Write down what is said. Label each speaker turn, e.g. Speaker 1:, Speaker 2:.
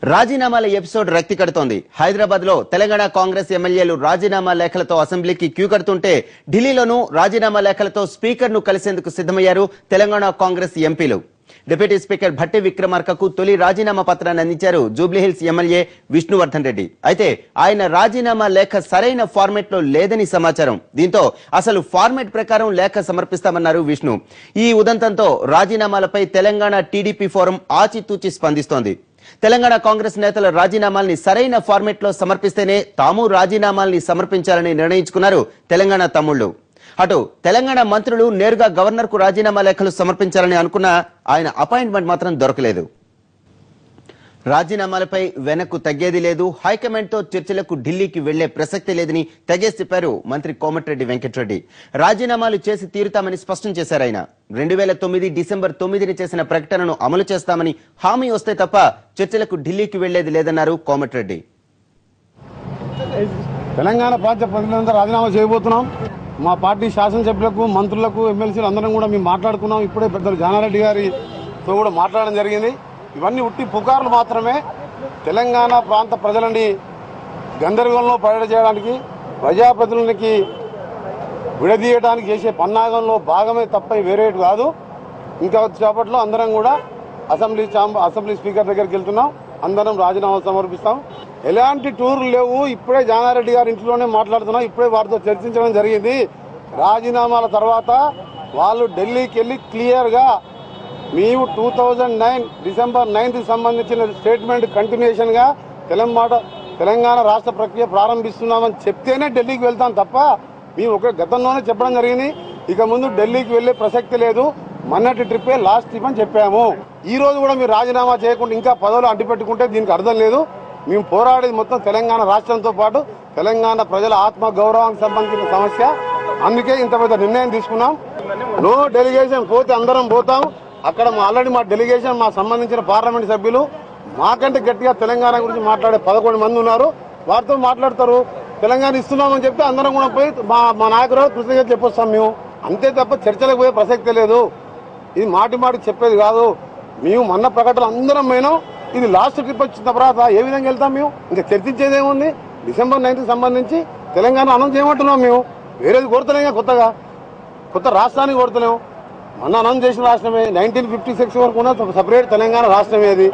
Speaker 1: రాజీనామాల episode రక్తి కడుతోంది. హైదరాబాద్ లో తెలంగాణ కాంగ్రెస్ ఎమ్మెల్యేలు రాజీనామా లేఖలతో అసెంబ్లీకి క్యూ కడుతుంటే ఢిల్లీలోనూ రాజీనామా లేఖలతో స్పీకర్ ను కలిసేందుకు సిద్ధమయ్యారు తెలంగాణ కాంగ్రెస్ ఎంపీలు. డిప్యూటీ స్పీకర్ భట్టి విక్రమార్కకు తొలి రాజీనామా పత్రాన్ని అందించారు జూబ్లీహిల్స్ ఎమ్మెల్యే విష్ణువర్ధన్ రెడ్డి. అయితే ఆయన రాజీనామా లేఖ సరైన ఫార్మెట్ లో లేదని సమాచారం. దీంతో అసలు ఫార్మెట్ ప్రకారం లేఖ సమర్పిస్తామన్నారు విష్ణు. ఈ ఉదంతంతో రాజీనామాలపై తెలంగాణ టీడీపీ ఫోరం ఆచితూచి స్పందిస్తోంది. తెలంగాణ కాంగ్రెస్ నేతల రాజీనామాల్ని సరైన ఫార్మెట్ లో సమర్పిస్తేనే తాము రాజీనామాల్ని సమర్పించాలని నిర్ణయించుకున్నారు తెలంగాణ తమ్ముళ్లు. అటు తెలంగాణ మంత్రులు నేరుగా గవర్నర్ కు రాజీనామా లేఖలు సమర్పించాలని అనుకున్నా ఆయన అపాయింట్మెంట్ మాత్రం దొరకలేదు. రాజీనామాలపై వెనక్కు తగ్గేది లేదు, హైకమాండ్ తో చర్చలకు ఢిల్లీకి వెళ్లే ప్రసక్తి లేదని తెగేసి చెప్పారు మంత్రి కోమటిరెడ్డి వెంకటరెడ్డి. రాజీనామాలు చేసి తీరుతామని స్పష్టం చేశారు ఆయన. 2009 డిసెంబర్ 9ని చేసిన ప్రకటనను అమలు చేస్తామని హామీ వస్తే తప్ప చర్చలకు ఢిల్లీకి వెళ్లేది లేదన్నారు కోమటిరెడ్డి.
Speaker 2: తెలంగాణ ప్రాంత ప్రతినిధులంతా రాజీనామా చేయబోతున్నాం. మా పార్టీ శాసనసభ్యులకు, మంత్రులకు, ఎమ్మెల్సీలు అందరం కూడా మేము మాట్లాడుకున్నాం. ఇప్పుడే పెద్దలు జానారెడ్డి గారితో కూడా మాట్లాడడం జరిగింది. ఇవన్నీ ఉట్టి పుకార్లు మాత్రమే. తెలంగాణ ప్రాంత ప్రజలని గందరగోళంలో చేయడానికి, ప్రజాప్రతినిధులకి విడదీయడానికి చేసే పన్నాగంలో భాగమే తప్ప వేరేటి కాదు. ఇంకా చేపట్లో అందరం కూడా అసెంబ్లీ స్పీకర్ దగ్గరికి వెళ్తున్నాం. అందరం రాజీనామా సమర్పిస్తాం. ఎలాంటి టూర్లు లేవు. ఇప్పుడే జానారెడ్డి గారి ఇంట్లోనే మాట్లాడుతున్నాం. ఇప్పుడే వారితో చర్చించడం జరిగింది. రాజీనామాల తర్వాత వాళ్ళు ఢిల్లీకి వెళ్ళి క్లియర్గా మేము 2009 డిసెంబర్ 9కి సంబంధించిన స్టేట్మెంట్ కంటిన్యూషన్గా తెలంగాణ రాష్ట్ర ప్రక్రియ ప్రారంభిస్తున్నామని చెప్తేనే ఢిల్లీకి వెళ్తాం తప్ప మేము గతంలోనే చెప్పడం జరిగింది. ఇక ముందు ఢిల్లీకి వెళ్లే ప్రసక్తి లేదు. మొన్నటి ట్రిప్పే లాస్ట్ ట్రిప్ అని చెప్పాము. ఈ రోజు కూడా మీరు రాజీనామా చేయకుండా ఇంకా పదవులు అడ్డుపెట్టుకుంటే దీనికి అర్థం లేదు. మేము పోరాడేది మొత్తం తెలంగాణ రాష్ట్రంతో పాటు తెలంగాణ ప్రజల ఆత్మ గౌరవానికి సంబంధించిన సమస్య. అందుకే ఇంత పెద్ద నిర్ణయం తీసుకున్నాం. నో డెలిగేషన్ పోతే అందరం పోతాం. అక్కడ ఆల్రెడీ మా డెలిగేషన్, మా సంబంధించిన పార్లమెంట్ సభ్యులు మాకంటే గట్టిగా తెలంగాణ గురించి మాట్లాడే 11 మంది ఉన్నారు. వారితో మాట్లాడతారు. తెలంగాణ ఇస్తున్నామని చెప్తే అందరం కూడా పోయి మా నాయకులు కృతజ్ఞత చెప్పొస్తాం మేము. అంతే తప్ప చర్చలకు పోయే ప్రసక్తే లేదు. ఇది మాటి చెప్పేది కాదు. మేము మొన్న ప్రకటన అందరం పోయినాం. ఇది లాస్ట్ ట్రిప్ వచ్చిన తర్వాత ఏ విధంగా వెళ్తాం మేము? ఇంకా చర్చించేది ఏముంది? డిసెంబర్ 9కి సంబంధించి తెలంగాణ అనౌన్స్ చేయమంటున్నాం. మేము వేరేది కోరుతలేం, కొత్త రాష్ట్రానికి కోరుతలేము. మొన్న అనౌన్స్ చేసిన రాష్ట్రమే 1956 వరకు ఉన్న సపరేట్ తెలంగాణ రాష్ట్రమే అది.